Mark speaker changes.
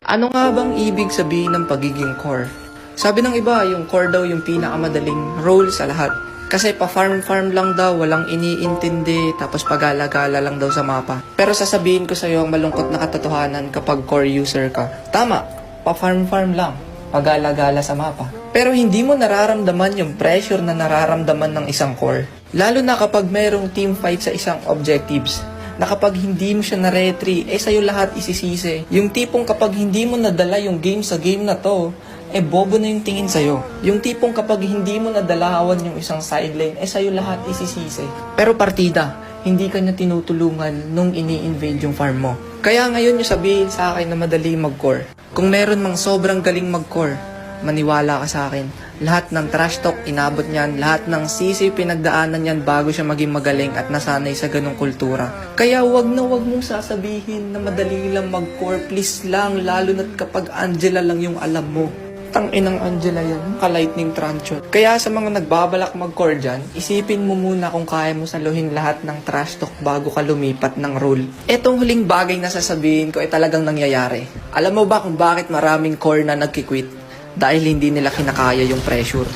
Speaker 1: Ano nga bang ibig sabihin ng pagiging core? Sabi ng iba, yung core daw yung pinakamadaling role sa lahat. Kasi pa-farm-farm lang daw, walang iniintindi, tapos pagala-gala lang daw sa mapa. Pero sasabihin ko sa'yo ang malungkot na katotohanan kapag core user ka. Tama, pa-farm-farm lang, pagala-gala sa mapa. Pero hindi mo nararamdaman yung pressure na nararamdaman ng isang core. Lalo na kapag mayroong team fight sa isang objectives. Na kapag hindi mo siya na-retry, sa'yo lahat isisisi. Yung tipong kapag hindi mo nadala yung game sa game na to, bobo na yung tingin sa'yo. Yung tipong kapag hindi mo nadalawan yung isang sideline, sa'yo lahat isisisi. Pero partida, hindi ka niya tinutulungan nung ini-invade yung farm mo. Kaya ngayon yung sabihin sa akin na madali mag-core. Kung meron mang sobrang galing mag-core, maniwala ka sa akin. Lahat ng trash talk inabot niyan, lahat ng sisi pinagdaanan niyan bago siya maging magaling at nasanay sa ganong kultura. Kaya wag na wag mong sasabihin na madali lang mag-core, please lang, lalo na't kapag Angela lang yung alam mo. Tanginang Angela yan, ka-lightning tranchot. Kaya sa mga nagbabalak mag-core dyan, isipin mo muna kung kaya mo saluhin lahat ng trash talk bago ka lumipat ng role. Etong huling bagay na sasabihin ko ay talagang nangyayari. Alam mo ba kung bakit maraming core na nagkikwit? Dahil hindi nila kinakaya yung pressure.